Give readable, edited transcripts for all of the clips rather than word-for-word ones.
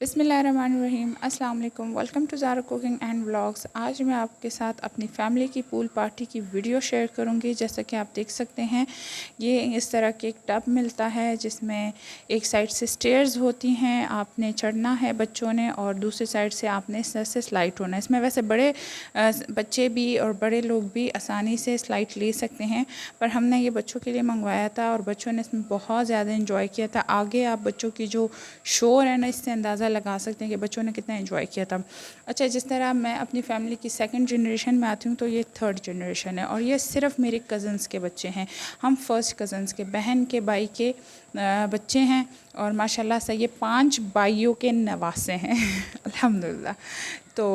बिस्मिल्लाहिर्रहमानिर्रहीम अस्सलाम वालेकुम। Welcome to Zara cooking and vlogs. आज मैं आपके साथ अपनी फ़ैमिली की पूल पार्टी की वीडियो शेयर करूंगी। जैसा कि आप देख सकते हैं, ये इस तरह के एक टब मिलता है जिसमें एक साइड से स्टेयर्स होती हैं, आपने चढ़ना है बच्चों ने, और दूसरी साइड से आपने इस तरह से स्लाइड होना है। इसमें वैसे बड़े बच्चे भी और बड़े लोग भी आसानी से स्लाइड ले सकते हैं, पर हमने ये बच्चों के लिए मंगवाया था और बच्चों ने इसमें बहुत ज़्यादा इंजॉय किया था। आगे आप बच्चों की जो शोर है ना, इससे अंदाज़ा लगा सकते हैं कि बच्चों ने कितना एंजॉय किया था। अच्छा, जिस तरह मैं अपनी फैमिली की सेकंड जनरेशन में आती हूँ, तो ये थर्ड जनरेशन है और ये सिर्फ मेरे कज़न्स के बच्चे हैं। हम फर्स्ट कज़न्स के, बहन के भाई के बच्चे हैं और माशाल्लाह से ये 5 भाइयों के नवासे हैं अल्हम्दुलिल्लाह। तो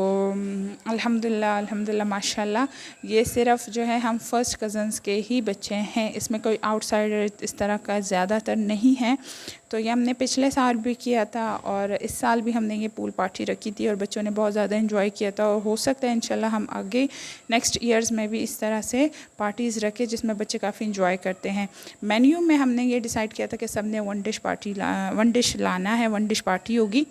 अल्हम्दुलिल्लाह माशाल्लाह, ये सिर्फ जो है हम फर्स्ट कज़न्स के ही बच्चे हैं, इसमें कोई आउटसाइडर इस तरह का ज़्यादातर नहीं है। तो ये हमने पिछले साल भी किया था और इस साल भी हमने ये पूल पार्टी रखी थी और बच्चों ने बहुत ज़्यादा एंजॉय किया था। और हो सकता है इंशाल्लाह हम आगे नेक्स्ट ईयर्स में भी इस तरह से पार्टीज़ रखें जिसमें बच्चे काफ़ी इंजॉय करते हैं। मेन्यू में हमने ये डिसाइड किया था कि सब ने वन डिश लाना है, वन डिश पार्टी होगी।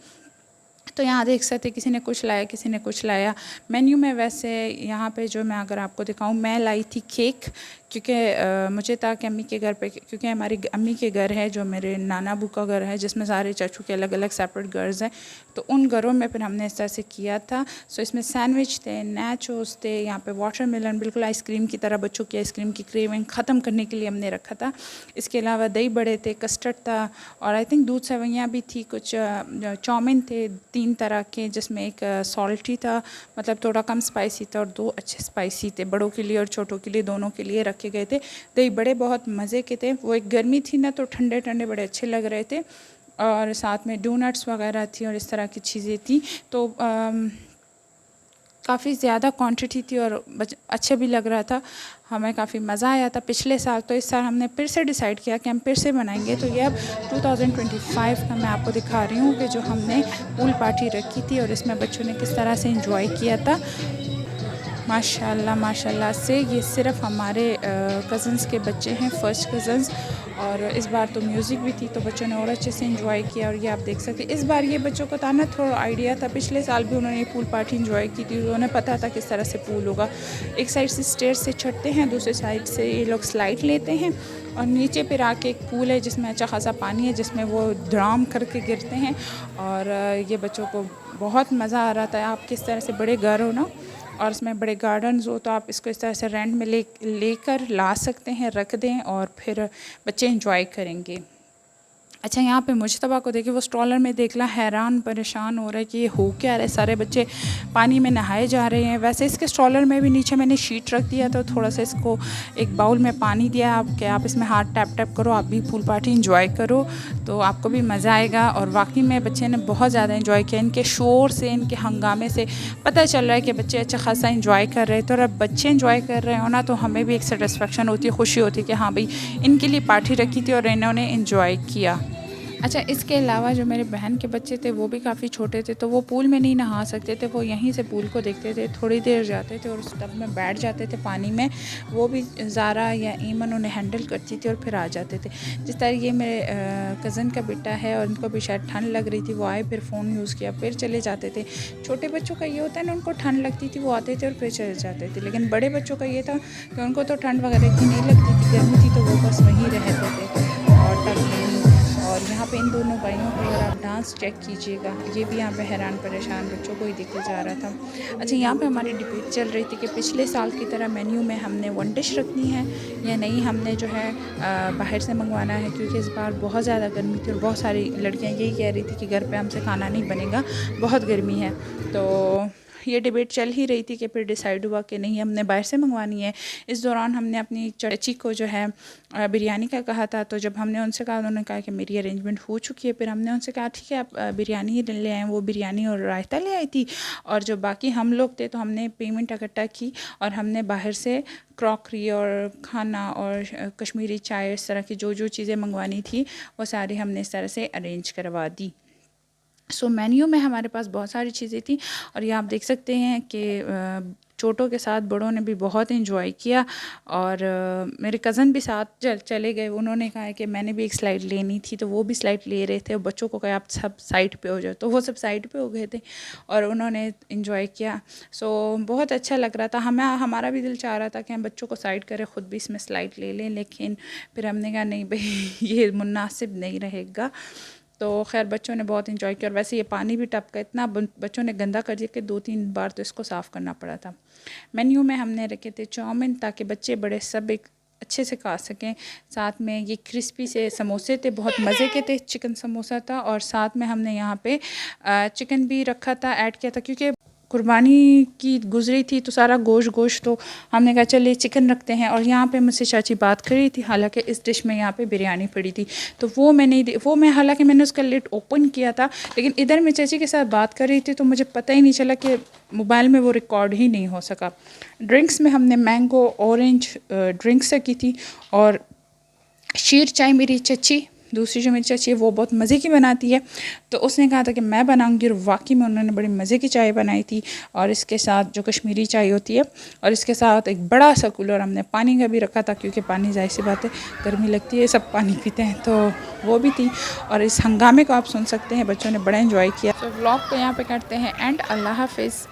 तो यहाँ देख सकते, किसी ने कुछ लाया, किसी ने कुछ लाया। मेन्यू में वैसे यहाँ पे जो मैं अगर आपको दिखाऊँ, मैं लाई थी केक, क्योंकि मुझे था कि अम्मी के घर पे, क्योंकि हमारी अम्मी के घर है जो मेरे नाना अबू का घर है जिसमें सारे चाचू के अलग अलग सेपरेट घर्स हैं, तो उन घरों में फिर हमने इस तरह से किया था। सो इसमें सैंडविच थे, नैचोस थे, यहाँ पे वाटरमेलन, बिल्कुल आइसक्रीम की तरह बच्चों की आइसक्रीम की क्रेविंग ख़त्म करने के लिए हमने रखा था। इसके अलावा दही बड़े थे, कस्टर्ड था और आई थिंक दूध सेवइयाँ भी थी, कुछ चाउमीन थे 3 तरह के, जिसमें एक सॉल्टी था, मतलब थोड़ा कम स्पाइसी था, और 2 अच्छे स्पाइसी थे, बड़ों के लिए और छोटों के लिए, दोनों के लिए रखे गए थे। दही बड़े बहुत मज़े के थे, वो एक गर्मी थी ना, तो ठंडे ठंडे बड़े अच्छे लग रहे थे। और साथ में डोनट्स वगैरह थी और इस तरह की चीज़ें थी। तो काफ़ी ज़्यादा क्वांटिटी थी और अच्छे भी लग रहा था, हमें काफ़ी मज़ा आया था पिछले साल। तो इस साल हमने फिर से डिसाइड किया कि हम फिर से बनाएंगे। तो ये अब 2025 का मैं आपको दिखा रही हूँ कि जो हमने पूल पार्टी रखी थी और इसमें बच्चों ने किस तरह से एंजॉय किया था। माशाल्लाह से ये सिर्फ हमारे कज़न्स के बच्चे हैं, फर्स्ट कज़न्स, और इस बार तो म्यूज़िक भी थी तो बच्चों ने और अच्छे से एंजॉय किया। और ये आप देख सकते हैं, इस बार ये बच्चों को था ना थोड़ा आइडिया था, पिछले साल भी उन्होंने पूल पार्टी एंजॉय की थी, तो उन्हें पता था किस तरह से पूल होगा। एक साइड से स्टेयर से चढ़ते हैं, दूसरी साइड से ये लोग स्लाइड लेते हैं और नीचे फिर आके एक पूल है जिसमें अच्छा खासा पानी है, जिसमें वो धड़ाम करके गिरते हैं। और ये बच्चों को बहुत मज़ा आ रहा था। आप किस तरह से बड़े घर हो ना और इसमें बड़े गार्डन्स हो, तो आप इसको इस तरह से रेंट में लेकर ला सकते हैं, रख दें और फिर बच्चे एंजॉय करेंगे। अच्छा, यहाँ पे मुजतबा को देखिए, वो स्ट्रॉलर में देखला हैरान परेशान हो रहा है कि ये हो क्या रहा है, सारे बच्चे पानी में नहाए जा रहे हैं। वैसे इसके स्ट्रॉलर में भी नीचे मैंने शीट रख दिया, तो थोड़ा सा इसको एक बाउल में पानी दिया आप कि आप इसमें हाथ टैप टैप करो, आप भी पूल पार्टी इंजॉय करो, तो आपको भी मज़ा आएगा। और वाकई में बच्चे ने बहुत ज़्यादा इंजॉय किया, इनके शोर से, इनके हंगामे से पता चल रहा है कि बच्चे अच्छा खासा इंजॉय कर रहे थे। तो अब बच्चे इंजॉय कर रहे हो ना, तो हमें भी एक सेटिस्फेक्शन होती है, खुशी होती है कि हाँ भाई, इनके लिए पार्टी रखी थी और इन्होंने इंजॉय किया। अच्छा, इसके अलावा जो मेरे बहन के बच्चे थे वो भी काफ़ी छोटे थे, तो वो पूल में नहीं नहा सकते थे, वो यहीं से पूल को देखते थे, थोड़ी देर जाते थे और उस टब में बैठ जाते थे पानी में। वो भी ज़ारा या ईमन उन्हें हैंडल करती थी और फिर आ जाते थे। जिस तरह ये मेरे कज़न का बेटा है और उनको भी शायद ठंड लग रही थी, वो आए, फिर फ़ोन यूज़ किया, फिर चले जाते थे। छोटे बच्चों का ये होता है ना, उनको ठंड लगती थी, वो आते थे और फिर चले जाते थे। लेकिन बड़े बच्चों का ये था कि उनको तो ठंड वगैरह की नहीं लगती थी, गर्मी थी, तो वो बस वहीं रहते थे और टब में ही। और यहाँ पे इन दोनों भाइयों का अगर आप डांस चेक कीजिएगा, ये भी यहाँ पे हैरान परेशान बच्चों को ही देखे जा रहा था। अच्छा, यहाँ पे हमारी डिबेट चल रही थी कि पिछले साल की तरह मेन्यू में हमने वन डिश रखनी है या नहीं, हमने जो है बाहर से मंगवाना है, क्योंकि इस बार बहुत ज़्यादा गर्मी थी और बहुत सारी लड़कियाँ यही कह रही थी कि घर पर हमसे खाना नहीं बनेगा, बहुत गर्मी है। तो ये डिबेट चल ही रही थी कि फिर डिसाइड हुआ कि नहीं, हमने बाहर से मंगवानी है। इस दौरान हमने अपनी चाची को जो है बिरयानी का कहा था, तो जब हमने उनसे कहा, उन्होंने कहा कि मेरी अरेंजमेंट हो चुकी है। फिर हमने उनसे कहा ठीक है, आप बिरयानी ही ले आएँ। वो बिरयानी और रायता ले आई थी, और जो बाकी हम लोग थे, तो हमने पेमेंट इकट्ठा की और हमने बाहर से क्रॉकरी और खाना और कश्मीरी चाय, इस तरह की जो जो चीज़ें मंगवानी थी वो सारी हमने इस तरह से अरेंज करवा दी। सो मेन्यू में हमारे पास बहुत सारी चीज़ें थी और ये आप देख सकते हैं कि छोटों के साथ बड़ों ने भी बहुत इंजॉय किया। और मेरे कज़न भी साथ चले गए। उन्होंने कहा है कि मैंने भी एक स्लाइड लेनी थी, तो वो भी स्लाइड ले रहे थे। बच्चों को कहा आप सब साइड पे हो जाओ, तो वो सब साइड पे हो गए थे और उन्होंने इंजॉय किया। सो बहुत अच्छा लग रहा था। हमारा भी दिल चाह रहा था कि हम बच्चों को साइड करें, ख़ुद भी इसमें स्लाइड ले लें, लेकिन फिर हमने कहा नहीं भाई ये मुनासिब नहीं रहेगा। तो खैर बच्चों ने बहुत इंजॉय किया। और वैसे ये पानी भी टपका इतना बच्चों ने गंदा कर दिया कि 2-3 बार तो इसको साफ़ करना पड़ा था। मेन्यू में हमने रखे थे चाउमीन, ताकि बच्चे बड़े सब एक अच्छे से खा सकें। साथ में ये क्रिस्पी से समोसे थे, बहुत मज़े के थे। चिकन समोसा था और साथ में हमने यहाँ पे चिकन भी रखा था, ऐड किया था, क्योंकि कुर्बानी की गुजरी थी तो सारा गोश्त तो हमने कहा चलिए चिकन रखते हैं। और यहाँ पे मुझसे चाची बात कर रही थी, हालांकि इस डिश में यहाँ पे बिरयानी पड़ी थी, तो वो मैं हालांकि मैंने उसका लिड ओपन किया था, लेकिन इधर मैं चाची के साथ बात कर रही थी तो मुझे पता ही नहीं चला कि मोबाइल में वो रिकॉर्ड ही नहीं हो सका। ड्रिंक्स में हमने मैंगो ऑरेंज ड्रिंक्स की थी। और शीर चाय मेरी चची, दूसरी जो मेरी चाची है वो बहुत मज़े की बनाती है, तो उसने कहा था कि मैं बनाऊंगी, और वाकई में उन्होंने बड़ी मज़े की चाय बनाई थी। और इसके साथ जो कश्मीरी चाय होती है, और इसके साथ एक बड़ा सा कूलर हमने पानी का भी रखा था, क्योंकि पानी ज़ाहिर सी बात है गर्मी लगती है, सब पानी पीते हैं, तो वो भी थी। और इस हंगामे को आप सुन सकते हैं, बच्चों ने बड़ा इन्जॉय किया। तो व्लॉग को यहाँ पर करते हैं एंड अल्लाह हाफिज़।